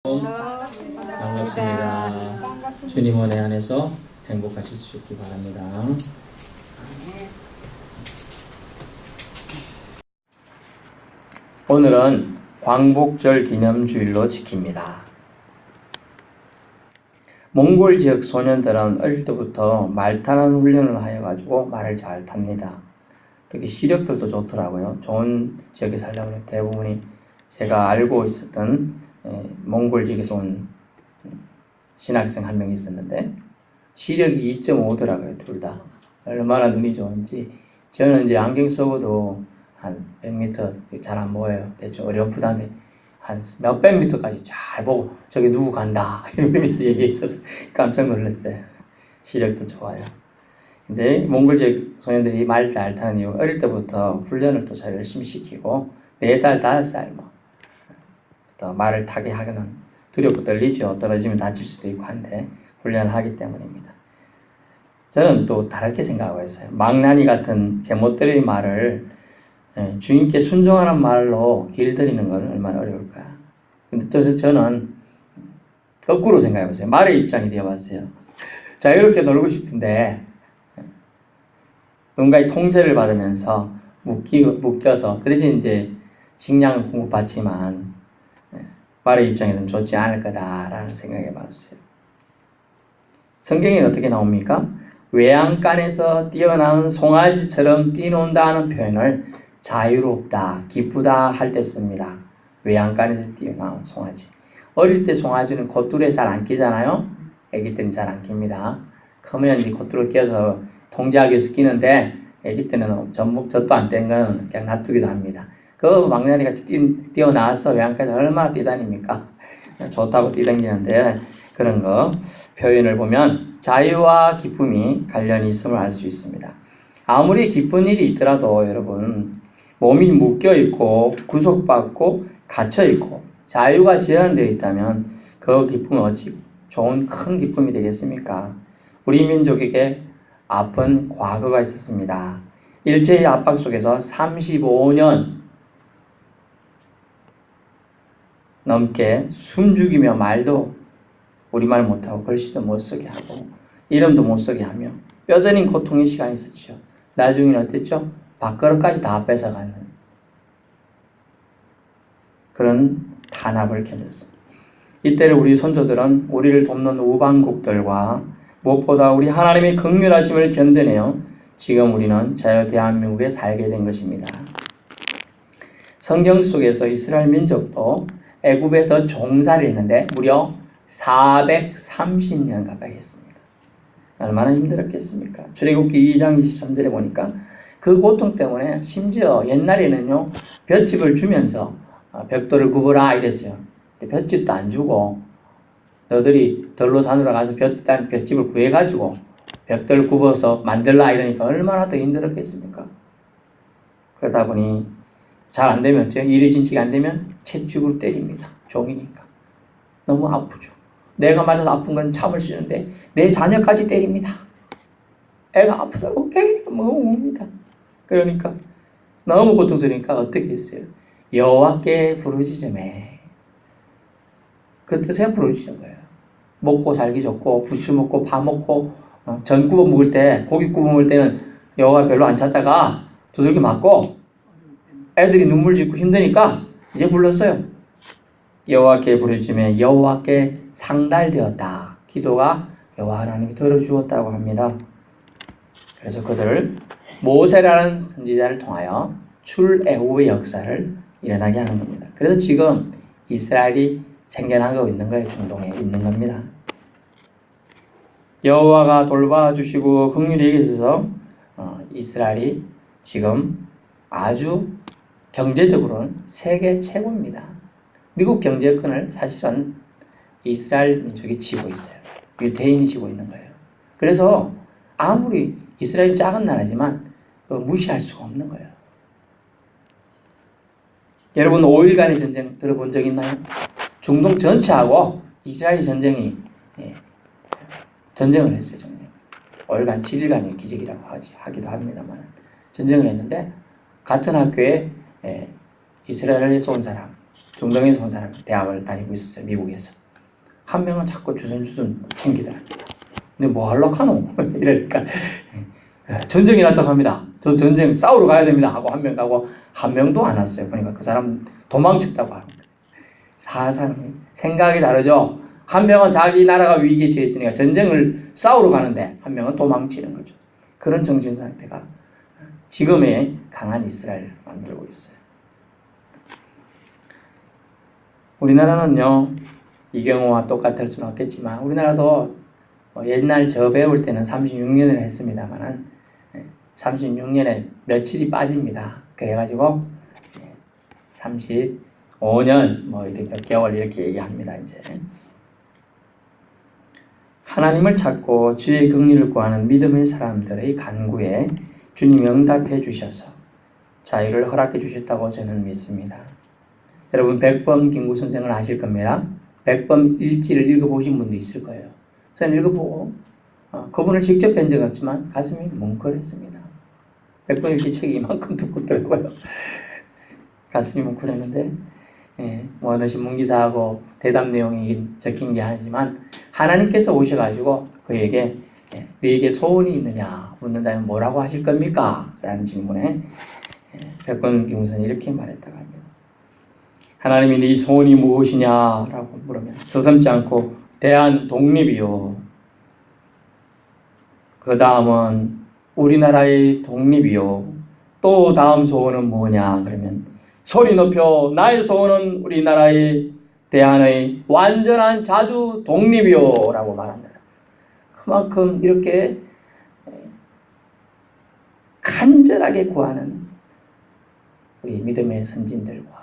반갑습니다. 주님 은혜 안에서 행복하실 수 있기 바랍니다. 오늘은 광복절 기념주일로 지킵니다. 몽골 지역 소년들은 어릴 때부터 말 타는 훈련을 하여가지고 말을 잘 탑니다. 특히 시력들도 좋더라고요. 좋은 지역에 살다 보니 대부분이 제가 알고 있었던 몽골 지역에서 온 신학생 한 명 있었는데 시력이 2.5더라고요. 둘 다. 얼마나 눈이 좋은지. 저는 이제 안경 쓰고도 한 100m 잘 안 보여요. 대충 어렴풋한데 한 몇백 미터까지 잘 보고 저기 누구 간다 이러면서 얘기해 줘서 깜짝 놀랐어요. 시력도 좋아요. 근데 몽골 지역 소년들이 말 잘 타는 이유 어릴 때부터 훈련을 또 잘 열심히 시키고 4살, 5살 또 말을 타게 하기는 두렵고 떨리죠. 떨어지면 다칠 수도 있고 한데 훈련을 하기 때문입니다. 저는 또 다르게 생각하고 있어요. 망나니 같은 제멋대로의 말을 주인께 순종하는 말로 길들이는 건 얼마나 어려울까. 근데 또 저는 거꾸로 생각해보세요. 말의 입장이 되어봤어요. 자유롭게 놀고 싶은데 누군가의 통제를 받으면서 묶여서 그 대신 이제 식량을 공급받지만 말의 입장에서는 좋지 않을 거다라는 생각해 봤어요. 성경에는 어떻게 나옵니까? 외양간에서 뛰어나온 송아지처럼 뛰논다는 표현을 자유롭다, 기쁘다 할 때 씁니다. 외양간에서 뛰어나온 송아지. 어릴 때 송아지는 콧줄에 잘 안 끼잖아요. 아기 때는 잘 안 낍니다. 크면 이제 콧줄에 껴서 통제하기 위해서 끼는데 아기 때는 젖도 안 뗀 건 그냥 놔두기도 합니다. 그 망나니 같이 뛰어나와서 외양간에서 얼마나 뛰다닙니까? 좋다고 뛰다니는데 그런 거 표현을 보면 자유와 기쁨이 관련이 있음을 알 수 있습니다. 아무리 기쁜 일이 있더라도 여러분 몸이 묶여있고 구속받고 갇혀있고 자유가 제한되어 있다면 그 기쁨은 어찌 좋은 큰 기쁨이 되겠습니까? 우리 민족에게 아픈 과거가 있었습니다. 일제의 압박 속에서 35년 넘게 숨죽이며 말도 우리말 못하고 글씨도 못쓰게 하고 이름도 못쓰게 하며 뼈저린 고통의 시간이 있었죠. 나중에는 어땠죠? 밥그릇까지 다 뺏어가는 그런 탄압을 견뎠습니다. 이때를 우리 선조들은 우리를 돕는 우방국들과 무엇보다 우리 하나님의 긍휼하심을 견뎌내어 지금 우리는 자유 대한민국에 살게 된 것입니다. 성경 속에서 이스라엘 민족도 애굽에서 종살이 했는데 무려 430년 가까이 했습니다. 얼마나 힘들었겠습니까? 출애굽기 2장 23절에 보니까 그 고통 때문에 심지어 옛날에는요 볏집을 주면서 벽돌을 굽어라 이랬어요. 근데 볏집도 안 주고 너들이 들로산으로 가서 볏집을 구해가지고 벽돌 굽어서 만들라 이러니까 얼마나 더 힘들었겠습니까? 그러다 보니 잘 안 되면 일이 진치가 안 되면 채찍으로 때립니다. 종이니까 너무 아프죠. 내가 맞아서 아픈 건 참을 수 있는데 내 자녀까지 때립니다. 애가 아프다고 깨니까 너무 웁니다. 그러니까 너무 고통스러우니까 어떻게 했어요? 여호와께 부르짖으매 그 뜻에 부르짖은 거예요. 먹고 살기 좋고 부추 먹고 밥 먹고 전 구워 먹을 때 고기 구워 먹을 때는 여호와 별로 안 찾다가 두들겨 맞고 애들이 눈물 짓고 힘드니까 이제 불렀어요. 여호와께 부르짖으며 여호와께 상달되었다. 기도가 여호와 하나님이 들어주었다고 합니다. 그래서 그들을 모세라는 선지자를 통하여 출애굽의 역사를 일어나게 하는 겁니다. 그래서 지금 이스라엘이 생겨나고 있는 거예요. 중동에 있는 겁니다. 여호와가 돌봐주시고 긍휼히 여기셔서 이스라엘이 지금 아주 경제적으로는 세계 최고입니다. 미국 경제권을 사실은 이스라엘 민족이 쥐고 있어요. 유대인이 쥐고 있는 거예요. 그래서 아무리 이스라엘이 작은 나라지만 무시할 수가 없는 거예요. 여러분 5일간의 전쟁 들어본 적 있나요? 중동 전체하고 이스라엘 전쟁을 했어요. 5일간 7일간의 기적이라고 하기도 합니다만 전쟁을 했는데 같은 학교에 이스라엘에서 온 사람 중동에서 온 사람 대학을 다니고 있었어요. 미국에서. 한 명은 자꾸 주섬주섬 챙기더랍니다. 근데 뭐 하려고 하노? 이러니까 전쟁이 났다고 합니다. 저 전쟁 싸우러 가야 됩니다 하고 한 명 가고 한 명도 안 왔어요. 그러니까 그 사람 도망쳤다고 합니다. 사상이 생각이 다르죠. 한 명은 자기 나라가 위기에 처해 있으니까 전쟁을 싸우러 가는데 한 명은 도망치는 거죠. 그런 정신 상태가 지금의 강한 이스라엘을 만들고 있어요. 우리나라는요, 이 경우와 똑같을 수는 없겠지만 우리나라도 옛날 저 배울 때는 36년을 했습니다만은 36년에 며칠이 빠집니다. 그래가지고 35년 뭐 이렇게 몇 개월 이렇게 얘기합니다. 이제 하나님을 찾고 주의 긍휼을 구하는 믿음의 사람들의 간구에 주님이 응답해 주셔서 자유를 허락해 주셨다고 저는 믿습니다. 여러분 백범 김구 선생을 아실 겁니다. 백범 일지를 읽어보신 분도 있을 거예요. 저는 읽어보고 그분을 직접 뵌 적은 없지만 가슴이 뭉클했습니다. 백범 일지 책이 이만큼 두껍더라고요. 가슴이 뭉클했는데 뭐 어느 신문기사하고 대답 내용이 적힌 게 하지만 하나님께서 오셔가지고 그에게 너에게 소원이 있느냐 묻는다면 뭐라고 하실 겁니까? 라는 질문에 백범 김구선이 이렇게 말했다고 합니다. 하나님이 네 소원이 무엇이냐라고 물으면 서슴지 않고 대한 독립이요. 그 다음은 우리나라의 독립이요. 또 다음 소원은 뭐냐 그러면 소리 높여 나의 소원은 우리나라의 대한의 완전한 자주 독립이요 라고 말한다. 그만큼 이렇게 간절하게 구하는 우리 믿음의 선진들과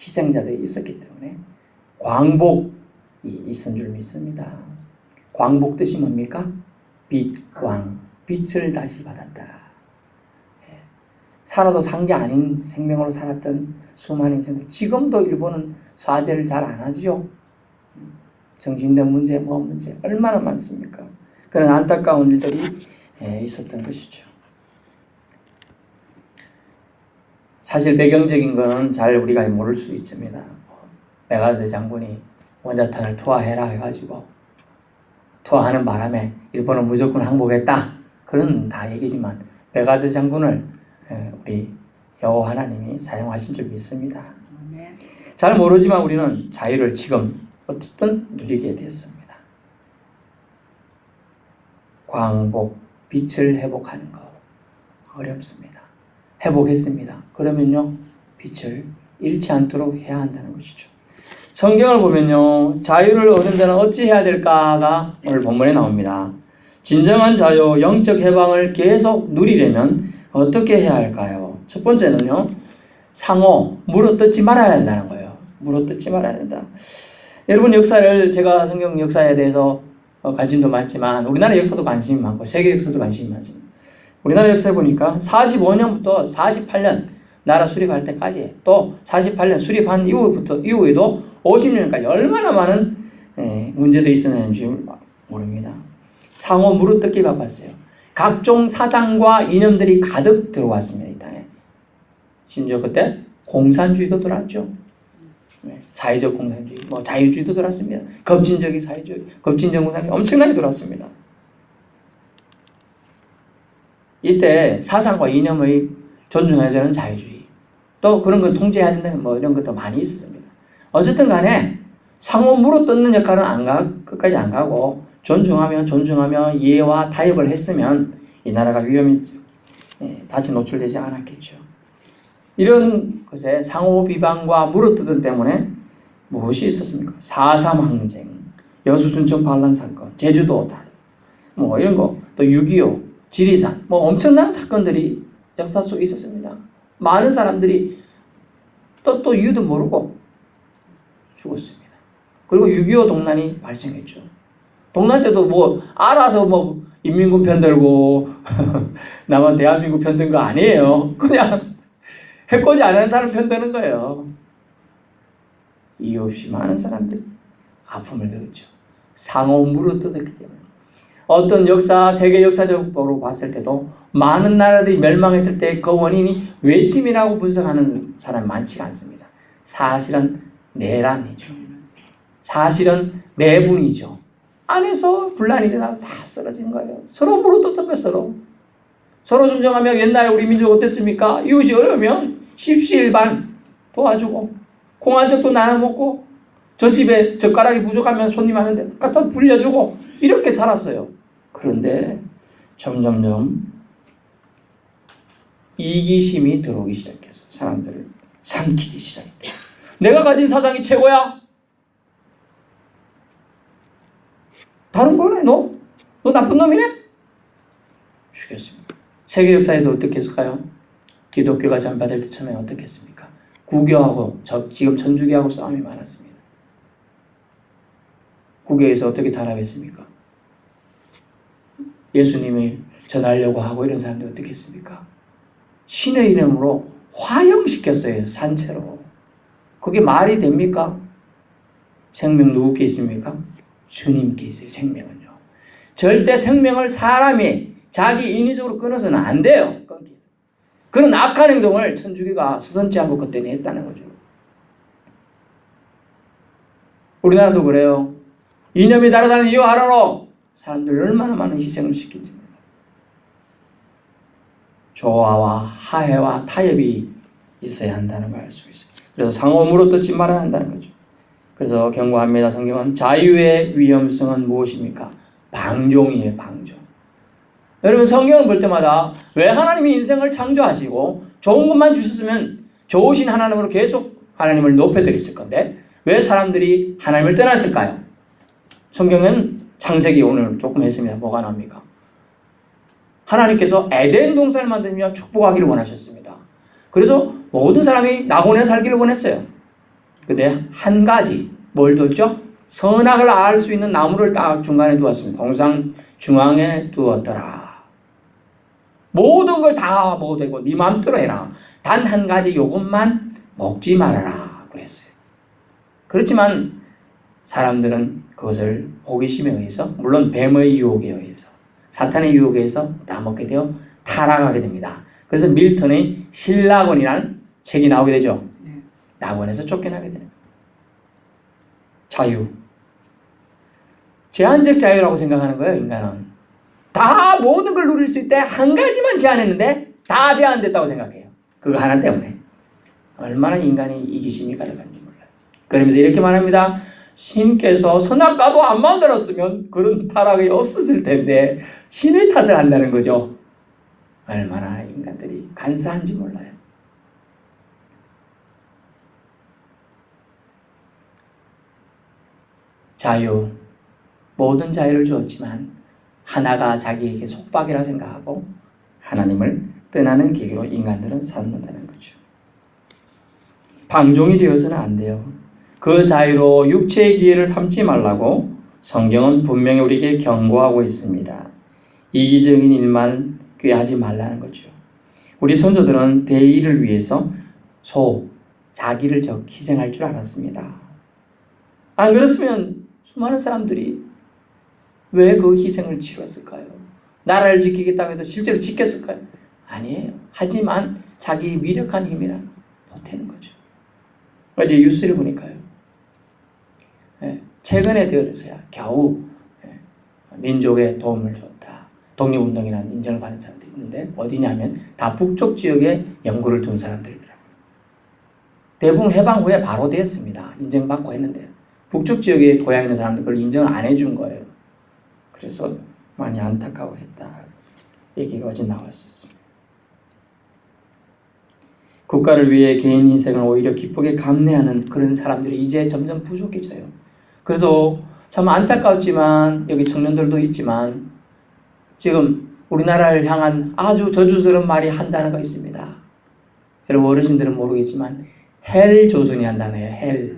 희생자들이 있었기 때문에 광복이 있은 줄 믿습니다. 광복 뜻이 뭡니까? 빛을 다시 받았다. 살아도 산 게 아닌 생명으로 살았던 수많은 인생들. 지금도 일본은 사죄를 잘 안 하지요. 정신된 문제, 뭐 문제 얼마나 많습니까? 그런 안타까운 일들이 있었던 것이죠. 사실 배경적인 거는 잘 우리가 모를 수 있습니다. 메가드 장군이 원자탄을 투하해라 해가지고 투하하는 바람에 일본은 무조건 항복했다. 그런 다 얘기지만 메가드 장군을 우리 여호와 하나님이 사용하신 줄 믿습니다. 잘 모르지만 우리는 자유를 지금 어쨌든 누리게 됐습니다. 광복, 빛을 회복하는 거 어렵습니다. 회복했습니다. 그러면요 빛을 잃지 않도록 해야 한다는 것이죠. 성경을 보면요 자유를 얻은 자는 어찌 해야 될까가 오늘 본문에 나옵니다. 진정한 자유, 영적 해방을 계속 누리려면 어떻게 해야 할까요? 첫 번째는요 상호, 물어뜯지 말아야 한다는 거예요. 물어뜯지 말아야 된다. 여러분 역사를 제가 성경 역사에 대해서 관심도 많지만 우리나라 역사도 관심이 많고 세계 역사도 관심이 많습니다. 우리나라 역사에 보니까 45년부터 48년 나라 수립할 때까지 또 48년 수립한 이후에도 50년까지 얼마나 많은 문제들이 있었는지 모릅니다. 상호 물어뜯기 바빴어요. 각종 사상과 이념들이 가득 들어왔습니다. 이 땅에. 심지어 그때 공산주의도 들어왔죠. 사회적 공산주의, 뭐 자유주의도 들어왔습니다. 급진적인 사회주의, 급진적 공산주의 엄청나게 들어왔습니다. 이때 사상과 이념의 존중하자는 자유주의, 또 그런 걸 통제해야 된다는 뭐 이런 것도 많이 있었습니다. 어쨌든 간에 상호 물어뜯는 역할은 끝까지 안 가고 존중하며 이해와 타협을 했으면 이 나라가 위험에 다시 노출되지 않았겠죠. 이런 것에 상호 비방과 물어뜯음 때문에 무엇이 있었습니까? 4.3 항쟁, 여수순천 반란 사건, 제주도 뭐 이런 거, 또 6.25, 지리산, 뭐 엄청난 사건들이 역사 속에 있었습니다. 많은 사람들이 또 이유도 모르고 죽었습니다. 그리고 6.25 동란이 발생했죠. 동란 때도 뭐 알아서 뭐 인민군 편들고 나만 대한민국 편든 거 아니에요. 그냥 해코지 안 하는 사람 편드는 거예요. 이유 없이 많은 사람들이 아픔을 겪었죠. 상호 물어뜯었기 때문에. 어떤 역사, 세계 역사적으로 봤을 때도 많은 나라들이 멸망했을 때 그 원인이 외침이라고 분석하는 사람이 많지가 않습니다. 사실은 내란이죠. 사실은 내분이죠. 안에서 분란이 일어나서 다 쓰러진 거예요. 서로 물어뜯으며 서로 존중하며 옛날에 우리 민족 어땠습니까? 이웃이 어려우면 십시일반 도와주고 공안적도 나눠 먹고 저 집에 젓가락이 부족하면 손님 하는데 갖다 불려주고 이렇게 살았어요. 그런데 점점점 이기심이 들어오기 시작해서 사람들을 삼키기 시작했다. 내가 가진 사상이 최고야. 다른 거네. 너 나쁜 놈이네. 죽였습니다. 세계 역사에서 어떻게 했을까요? 기독교가 전파될 때 처음에 어떻게 했습니까? 구교하고 지금 천주교하고 싸움이 많았습니다. 구교에서 어떻게 탄압했습니까? 예수님을 전하려고 하고 이런 사람들 어떻게 했습니까? 신의 이름으로 화형시켰어요. 산채로. 그게 말이 됩니까? 생명 누구께 있습니까? 주님께 있어요. 생명은요. 절대 생명을 사람이 자기 인위적으로 끊어서는 안 돼요. 그런 악한 행동을 천주교가 수선치 않고 그때는 했다는 거죠. 우리나라도 그래요. 이념이 다르다는 이유 하나로 사람들 얼마나 많은 희생을 시킨지 몰라요. 조화와 화해와 타협이 있어야 한다는 걸 알 수 있어요. 그래서 상호 물어뜯지 말아야 한다는 거죠. 그래서 경고합니다. 성경은 자유의 위험성은 무엇입니까? 방종이에요. 방종. 여러분 성경을 볼 때마다 왜 하나님이 인생을 창조하시고 좋은 것만 주셨으면 좋으신 하나님으로 계속 하나님을 높여드렸을 건데 왜 사람들이 하나님을 떠났을까요? 성경은 창세기 오늘 조금 했습니다. 뭐가 나옵니까? 하나님께서 에덴 동산을 만들며 축복하기를 원하셨습니다. 그래서 모든 사람이 낙원에 살기를 원했어요. 근데 한 가지 뭘 뒀죠? 선악을 알 수 있는 나무를 딱 중간에 두었습니다. 동상 중앙에 두었더라. 모든 걸 다 먹어도 되고 네 마음대로 해라. 단 한 가지 요것만 먹지 말아라 그랬어요. 그렇지만 사람들은 그것을 호기심에 의해서 물론 뱀의 유혹에 의해서 사탄의 유혹에 의해서 다 먹게 되어 타락하게 됩니다. 그래서 밀턴의 신락원이라는 책이 나오게 되죠. 낙원에서 쫓겨나게 되는 자유. 제한적 자유라고 생각하는 거예요. 인간은. 다 모든 걸 누릴 수 있대 한 가지만 제한했는데 다 제한됐다고 생각해요. 그거 하나 때문에. 얼마나 인간이 이기심이 가득한지 몰라요. 그러면서 이렇게 말합니다. 신께서 선악과도 안 만들었으면 그런 타락이 없었을 텐데 신의 탓을 한다는 거죠. 얼마나 인간들이 간사한지 몰라요. 자유, 모든 자유를 주었지만 하나가 자기에게 속박이라 생각하고 하나님을 떠나는 계기로 인간들은 산다는 거죠. 방종이 되어서는 안 돼요. 그 자유로 육체의 기회를 삼지 말라고 성경은 분명히 우리에게 경고하고 있습니다. 이기적인 일만 꾀하지 말라는 거죠. 우리 선조들은 대의를 위해서 자기를 희생할 줄 알았습니다. 안 그랬으면 수많은 사람들이 왜 그 희생을 치렀을까요? 나라를 지키겠다고 해도 실제로 지켰을까요? 아니에요. 하지만 자기 미력한 힘이라 못하는 거죠. 어제 뉴스를 보니까요. 최근에 되어서야 겨우 민족에 도움을 줬다. 독립운동이라는 인정을 받은 사람들이 있는데 어디냐면 다 북쪽 지역에 연구를 둔 사람들이더라고요. 대부분 해방 후에 바로 됐습니다. 인정받고 했는데 북쪽 지역에 고향 있는 사람들 그걸 인정을 안 해준 거예요. 그래서 많이 안타까워했다. 얘기가 어제 나왔었습니다. 국가를 위해 개인 인생을 오히려 기쁘게 감내하는 그런 사람들이 이제 점점 부족해져요. 그래서 참 안타깝지만 여기 청년들도 있지만 지금 우리나라를 향한 아주 저주스러운 말이 한 단어가 있습니다. 여러분 어르신들은 모르겠지만 헬 조선이 한다네요. 헬.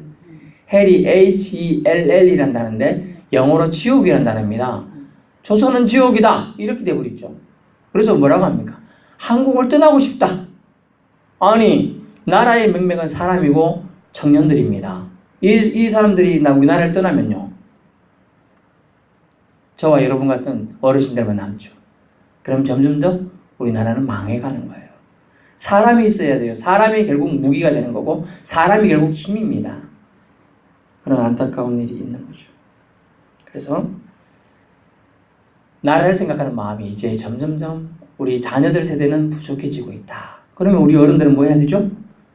헬이 H-E-L-L이란 단어인데 영어로 지옥이란 단어입니다. 조선은 지옥이다 이렇게 돼버렸죠. 그래서 뭐라고 합니까? 한국을 떠나고 싶다. 아니 나라의 명맥은 사람이고 청년들입니다. 이 사람들이 우리나라를 떠나면요 저와 여러분 같은 어르신들만 남죠. 그럼 점점 더 우리나라는 망해가는 거예요. 사람이 있어야 돼요. 사람이 결국 무기가 되는 거고 사람이 결국 힘입니다. 그런 안타까운 일이 있는 거죠. 그래서 나라를 생각하는 마음이 이제 점점점 우리 자녀들 세대는 부족해지고 있다. 그러면 우리 어른들은 뭐 해야 되죠?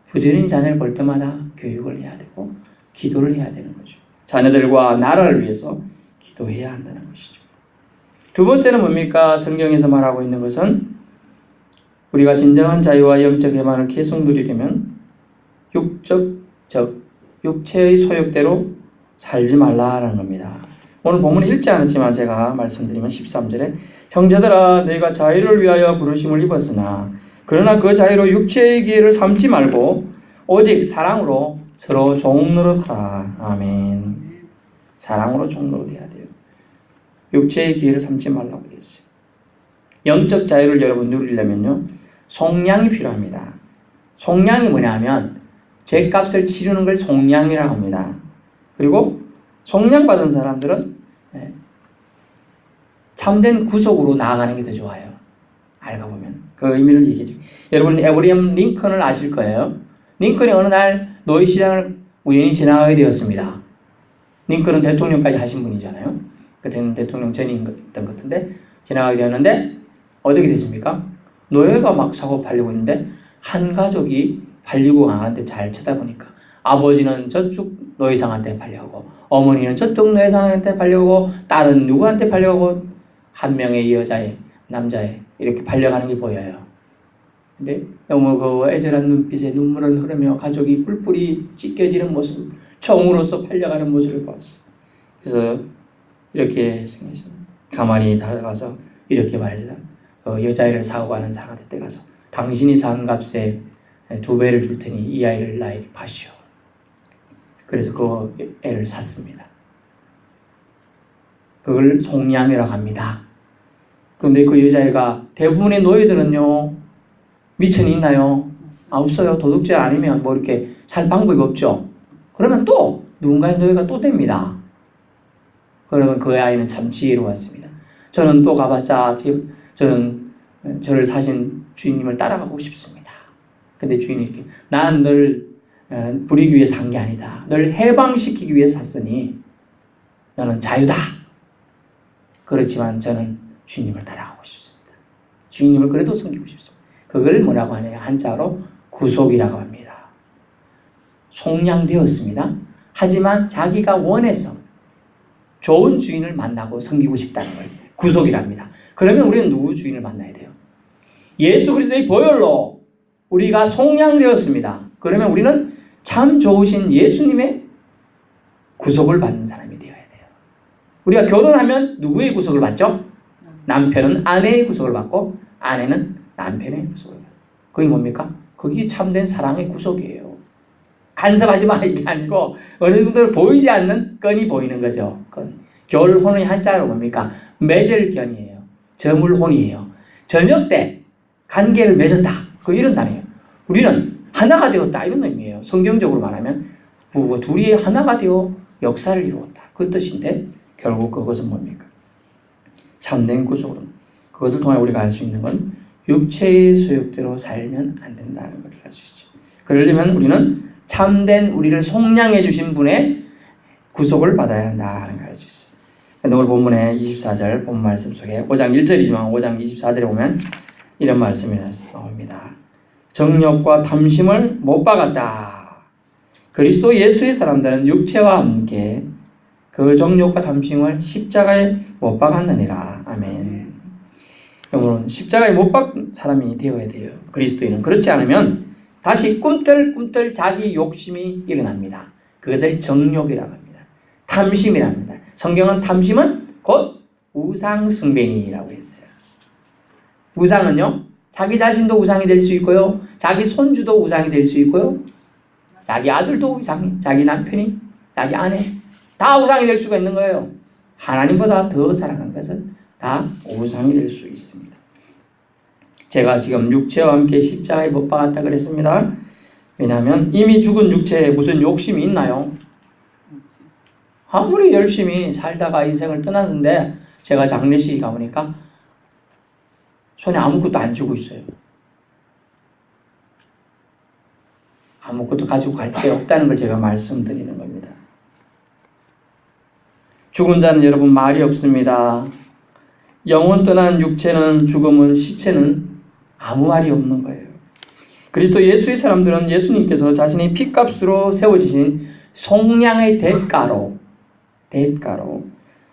부지런히 자녀를 볼 때마다 교육을 해야 되고 기도를 해야 되는 거죠. 자녀들과 나라를 위해서 기도해야 한다는 것이죠. 두 번째는 뭡니까? 성경에서 말하고 있는 것은 우리가 진정한 자유와 영적 해방을 계속 누리려면 육체의 소욕대로 살지 말라라는 겁니다. 오늘 본문을 읽지 않았지만 제가 말씀드리면 13절에 형제들아 너희가 자유를 위하여 부르심을 입었으나 그러나 그 자유로 육체의 기회를 삼지 말고 오직 사랑으로 서로 종노릇하라. 아멘. 사랑으로 종노릇해야 돼요. 육체의 기회를 삼지 말라고 되어 있어요. 영적 자유를 여러분 누리려면요. 속량이 필요합니다. 속량이 뭐냐면 죗값을 치르는 걸 속량이라고 합니다. 그리고 속량받은 사람들은 참된 구속으로 나아가는 게 더 좋아요. 알고 보면 그 의미를 얘기해 줘요. 여러분 에브리엄 링컨을 아실 거예요. 링컨이 어느 날 노예시장을 우연히 지나가게 되었습니다. 링컨은 대통령까지 하신 분이잖아요. 그때는 대통령 전이었던 것 같은데 지나가게 되었는데 어떻게 됐습니까? 노예가 막 사고 팔리고 있는데 한 가족이 팔리고 강한테 잘 쳐다보니까 아버지는 저쪽 노예상한테 팔려고 어머니는 저쪽 노예상한테 팔려고 딸은 누구한테 팔려고 한 명의 여자애 남자애 이렇게 팔려가는 게 보여요. 근데 너무 그 애절한 눈빛에 눈물을 흐르며 가족이 뿔뿔이 찢겨지는 모습, 총으로서 팔려가는 모습을 봤어요. 그래서 이렇게 가만히 다가가서 이렇게 말했어요. 여자애를 사고 가는 사람한테 때 가서 당신이 산 값에 2배를 줄 테니 이 아이를 나에게 파시오. 그래서 그 애를 샀습니다. 그걸 속량이라고 합니다. 그런데 그 여자애가 대부분의 노예들은요 미천이 있나요? 없어요. 도둑질 아니면 뭐 이렇게 살 방법이 없죠. 그러면 또 누군가의 노예가 또 됩니다. 그러면 그 아이는 참 지혜로웠습니다. 저는 또 가봤자 저는 저를 사신 주인님을 따라가고 싶습니다. 근데 주인이 이렇게 난 널 부리기 위해 산 게 아니다. 널 해방시키기 위해 샀으니 너는 자유다. 그렇지만 저는 주인님을 따라가고 싶습니다. 주인님을 그래도 섬기고 싶습니다. 그걸 뭐라고 하냐? 한자로 구속이라고 합니다. 속량되었습니다. 하지만 자기가 원해서 좋은 주인을 만나고 섬기고 싶다는 걸 구속이랍니다. 그러면 우리는 누구 주인을 만나야 돼요? 예수 그리스도의 보혈로 우리가 속량되었습니다. 그러면 우리는 참 좋으신 예수님의 구속을 받는 사람이 되어야 돼요. 우리가 결혼하면 누구의 구속을 받죠? 남편은 아내의 구속을 받고 아내는 남편의 구속을 받아요. 그게 뭡니까? 그게 참된 사랑의 구속이에요. 간섭하지 마 이게 아니고 어느 정도 보이지 않는 끈이 보이는 거죠. 결혼의 한자로 뭡니까? 맺을견이에요. 저물혼이에요. 저녁 때 관계를 맺었다. 그 이런 단어예요. 우리는 하나가 되었다. 이런 의미예요. 성경적으로 말하면 부부 둘이 하나가 되어 역사를 이루었다. 그 뜻인데 결국 그것은 뭡니까? 참된 구속으로 그것을 통해 우리가 알 수 있는 건 육체의 소욕대로 살면 안 된다는 걸 알 수 있죠. 그러려면 우리는 참된 우리를 속량해 주신 분의 구속을 받아야 한다는 걸 알 수 있어요. 오늘 본문의 24절 본 말씀 속에 5장 1절이지만 5장 24절에 보면 이런 말씀이 나옵니다. 정욕과 탐심을 못 박았다. 그리스도 예수의 사람들은 육체와 함께 그 정욕과 탐심을 십자가에 못 박았느니라. 아멘. 여러분 십자가에 못 박은 사람이 되어야 돼요. 그리스도인은. 그렇지 않으면 다시 꿈틀꿈틀 자기 욕심이 일어납니다. 그것을 정욕이라고 합니다. 탐심이라고 합니다. 성경은 탐심은 곧 우상 숭배니라고 했어요. 우상은요, 자기 자신도 우상이 될 수 있고요, 자기 손주도 우상이 될 수 있고요, 자기 아들도 우상이, 자기 남편이, 자기 아내 다 우상이 될 수가 있는 거예요. 하나님보다 더 사랑하는 것은 다 우상이 될 수 있습니다. 제가 지금 육체와 함께 십자가에 못 박았다 그랬습니다. 왜냐하면 이미 죽은 육체에 무슨 욕심이 있나요? 아무리 열심히 살다가 인생을 떠났는데 제가 장례식에 가보니까 손에 아무것도 안 쥐고 있어요. 아무것도 가지고 갈 게 없다는 걸 제가 말씀드리는 겁니다. 죽은 자는 여러분 말이 없습니다. 영혼 떠난 육체는 죽음은 시체는 아무 말이 없는 거예요. 그리스도 예수의 사람들은 예수님께서 자신의 피값으로 세워지신 속량의 대가로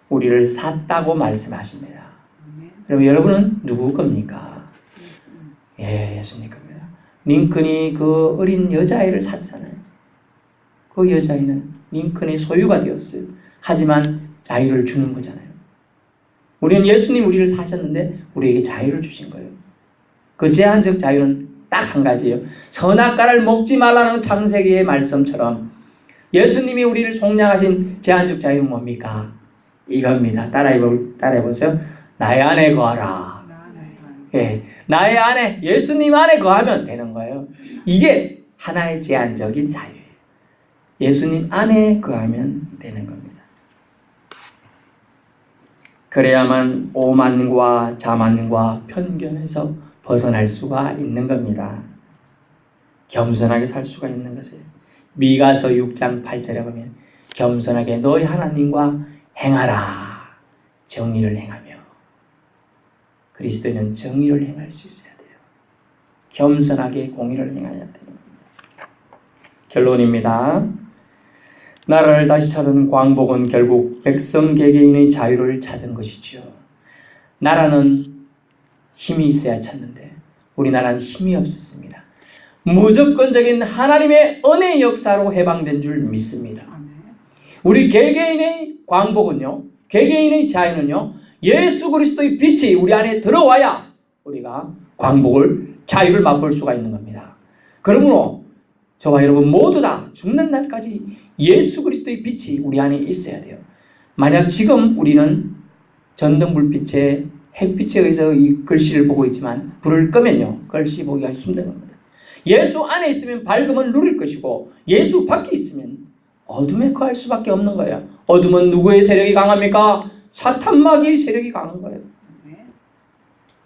우리를 샀다고 말씀하십니다. 그럼 여러분은 누구 겁니까? 예수님 겁니다. 링컨이 그 어린 여자아이를 샀잖아요. 그 여자아이는 링컨의 소유가 되었어요. 하지만 자유를 주는 거잖아요. 우리는 예수님 우리를 사셨는데 우리에게 자유를 주신 거예요. 그 제한적 자유는 딱 한 가지예요. 선악과를 먹지 말라는 창세기의 말씀처럼 예수님이 우리를 속량하신 제한적 자유는 뭡니까? 이겁니다. 따라해보세요. 나의 안에 거하라. 예, 나의 안에, 예수님 안에 거하면 되는 거예요. 이게 하나의 제한적인 자유예요. 예수님 안에 거하면 되는 겁니다. 그래야만 오만과 자만과 편견에서 벗어날 수가 있는 겁니다. 겸손하게 살 수가 있는 것이에요. 미가서 6장 8절에 보면 겸손하게 너희 하나님과 행하라. 정의를 행하며. 그리스도인은 정의를 행할 수 있어야 돼요. 겸손하게 공의를 행해야 되는 겁니다. 결론입니다. 나라를 다시 찾은 광복은 결국 백성 개개인의 자유를 찾은 것이지요. 나라는 힘이 있어야 찾는데 우리나라는 힘이 없었습니다. 무조건적인 하나님의 은혜의 역사로 해방된 줄 믿습니다. 우리 개개인의 광복은요, 개개인의 자유는요, 예수 그리스도의 빛이 우리 안에 들어와야 우리가 광복을, 자유를 맛볼 수가 있는 겁니다. 그러므로 저와 여러분 모두 다 죽는 날까지 예수 그리스도의 빛이 우리 안에 있어야 돼요. 만약 지금 우리는 전등불빛에 햇빛에 의해서 이 글씨를 보고 있지만 불을 끄면요, 글씨 보기가 힘든 겁니다. 예수 안에 있으면 밝음은 누릴 것이고 예수 밖에 있으면 어둠에 거할 수밖에 없는 거예요. 어둠은 누구의 세력이 강합니까? 사탄마귀의 세력이 강한 거예요.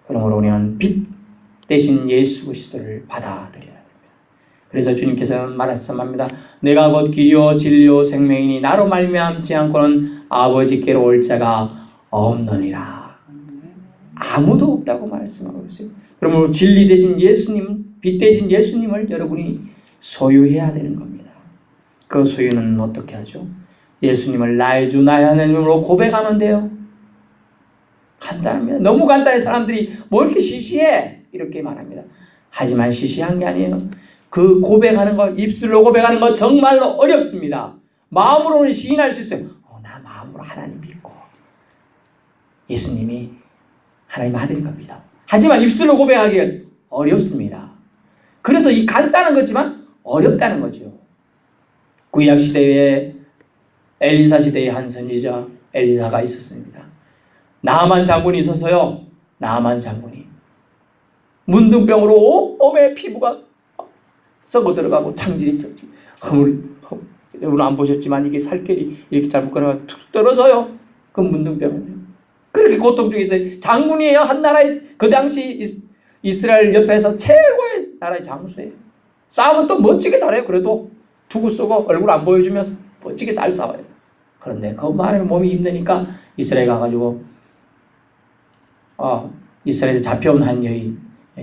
그러므로 우리는 빛 대신 예수 그리스도를 받아들여야 됩니다. 그래서 주님께서 말씀합니다. 내가 곧 길이요 진리요 생명이니 나로 말미암지 않고는 아버지께로 올 자가 없느니라. 아무도 없다고 말씀하고 있어요. 그러므로 진리 대신 예수님, 빛 대신 예수님을 여러분이 소유해야 되는 겁니다. 그 소유는 어떻게 하죠? 예수님을 나의 주 나의 하나님으로 고백하면 돼요. 간단합니다. 너무 간단해. 사람들이 뭐 이렇게 시시해? 이렇게 말합니다. 하지만 시시한 게 아니에요. 그 고백하는 거, 입술로 고백하는 거 정말로 어렵습니다. 마음으로는 시인할 수 있어요. 나 마음으로 하나님 믿고 예수님이 하나님 아들인 겁니다. 하지만 입술로 고백하기가 어렵습니다. 그래서 이 간단한 거지만 어렵다는 거죠. 구약 시대에 엘리사 시대의 한 선지자 엘리사가 있었습니다. 나아만 장군이 있어서요. 나아만 장군이 문둥병으로 몸에 피부가 썩어 들어가고 창질이 여러분 안 보셨지만 이게 살결이 이렇게 잘못 끊어가 툭 떨어져요. 그 문둥병은요. 그렇게 고통 중에 있어요. 장군이에요. 한 나라의 그 당시 이스라엘 옆에서 최고의 나라의 장수예요. 싸움은 또 멋지게 잘해요. 그래도 두고 쓰고 얼굴 안 보여주면서 멋지게 잘 싸워요. 그런데 그 말에 몸이 힘드니까 이스라엘 가가지고 이스라엘에서 잡혀온 한 여인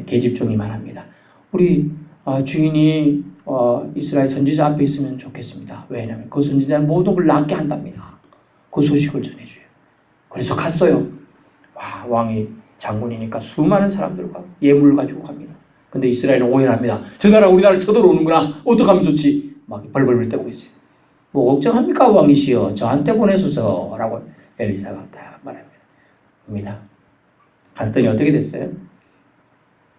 계집종이 말합니다. 우리 주인이 이스라엘 선지자 앞에 있으면 좋겠습니다. 왜냐하면 그 선지자는 모든 걸 낫게 한답니다. 그 소식을 전해줘요. 그래서 갔어요. 왕이 장군이니까 수많은 사람들과 예물을 가지고 갑니다. 근데 이스라엘은 오해를 합니다. 저 나라 우리나라를 쳐들어오는구나. 어떡하면 좋지? 막 벌벌 떼고 있어요. 뭐 걱정합니까 왕이시여? 저한테 보내소서 라고 엘리사가 딱 말합니다. 갔더니 어떻게 됐어요?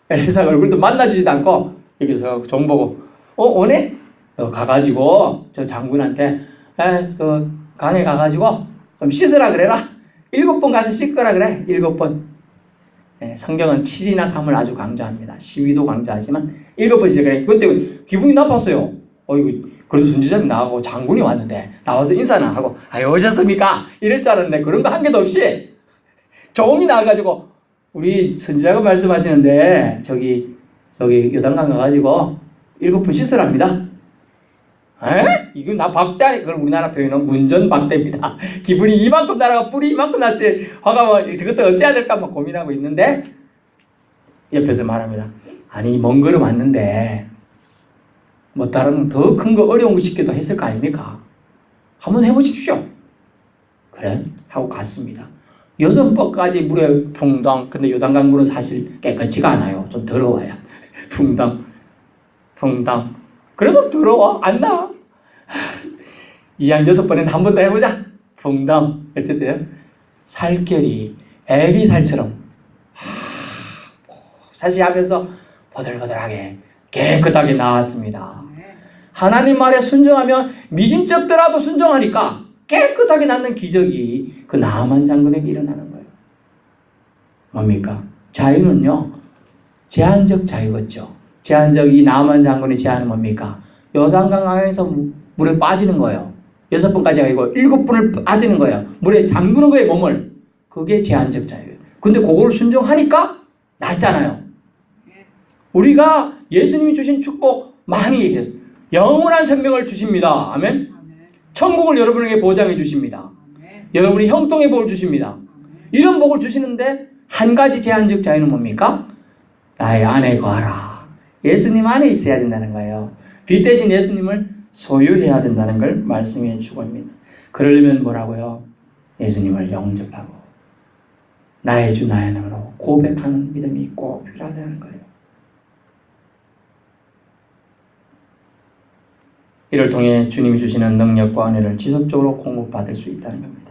엘리사가 얼굴도 만나주지도 않고 여기서 종 보고 오네? 너 가가지고 저 장군한테 저 강에 가가지고 좀 씻으라 그래라. 7번 가서 씻거라 그래. 7번. 성경은 7이나 3을 아주 강조합니다. 12도 강조하지만 7번 씻으라 그래. 그때 기분이 나빴어요. 그래도 선지자님 나가고 장군이 왔는데 나와서 인사나 하고 오셨습니까? 이럴 줄 알았는데 그런 거 한 개도 없이 종이 나와가지고 우리 선지자가 말씀하시는데 저기 요단강 가가지고 7번 씻으랍니다. 에? 이거 나 박대하니 그걸 우리나라 표현은 문전박대입니다. 기분이 이만큼 날아가 뿔이 이만큼 났어요. 화가 뭐 저것도 어찌해야 될까 막 고민하고 있는데 옆에서 말합니다. 아니 먼 걸음 왔는데 뭐 다른 더 큰 거 어려운 거 시켜도 했을 거 아닙니까? 한번 해보십시오. 그래? 하고 갔습니다. 6번까지 물에 붕당. 근데 요단강 물은 사실 깨끗지가 않아요. 좀 더러워요. 붕당. 그래도 더러워. 안 나. 이한 6번에는 한 번 더 해보자. 붕당. 어쨌든 살결이 애기 살처럼 사실 하면서 보들보들하게 깨끗하게 나왔습니다. 하나님 말에 순종하면 미심쩍더라도 순종하니까 깨끗하게 낫는 기적이 그 나아만 장군에게 일어나는 거예요. 뭡니까? 자유는요, 제한적 자유겠죠. 제한적 이 나아만 장군의 제한은 뭡니까? 요단강 강에서 물에 빠지는 거예요. 6번까지 아니고 7번을 빠지는 거예요. 물에 잠그는 거예요, 몸을. 그게 제한적 자유예요. 근데 그걸 순종하니까 낫잖아요. 우리가 예수님이 주신 축복 많이 얘기해요. 영원한 생명을 주십니다. 아멘. 천국을 여러분에게 보장해 주십니다. 여러분이 형통의 복을 주십니다. 이런 복을 주시는데 한 가지 제한적 자유는 뭡니까? 나의 안에 거하라. 예수님 안에 있어야 된다는 거예요. 빛 대신 예수님을 소유해야 된다는 걸 말씀해 주고 있습니다. 그러려면 뭐라고요? 예수님을 영접하고 나의 주 나의 하나님으로 고백하는 믿음이 꼭 필요하다는 거예요. 이를 통해 주님이 주시는 능력과 은혜를 지속적으로 공급받을 수 있다는 겁니다.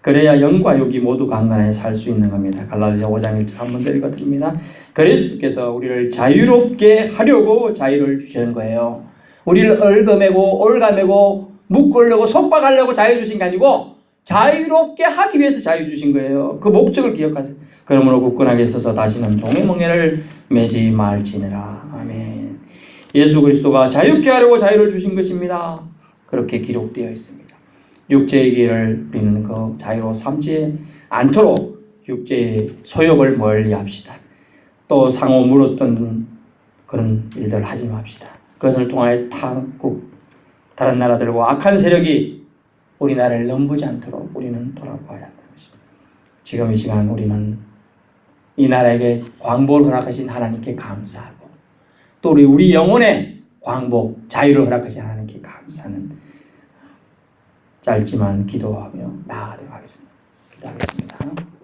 그래야 영과 육이 모두 강건하게 살 수 있는 겁니다. 갈라디아 5장 1절 한번 더 읽어드립니다. 그리스도께서 우리를 자유롭게 하려고 자유를 주신 거예요. 우리를 얽어매고 올가매고 묶으려고 속박하려고 자유 주신 게 아니고 자유롭게 하기 위해서 자유 주신 거예요. 그 목적을 기억하세요. 그러므로 굳건하게 서서 다시는 종의 멍에를 매지 말지니라. 아멘. 예수 그리스도가 자유케 하려고 자유를 주신 것입니다. 그렇게 기록되어 있습니다. 육체의 길을 우리는 그 자유로 삼지 않도록 육체의 소욕을 멀리 합시다. 또 상호 물었던 그런 일들 하지 맙시다. 그것을 통하여 타국, 다른 나라들과 악한 세력이 우리나라를 넘보지 않도록 우리는 돌아봐야 한다는 것입니다. 지금 이 시간 우리는 이 나라에게 광복을 허락하신 하나님께 감사하고 또 우리 영혼의 광복, 자유를 허락하신 하나님께 감사하는 짧지만 기도하며 나아가도록 하겠습니다. 기도하겠습니다.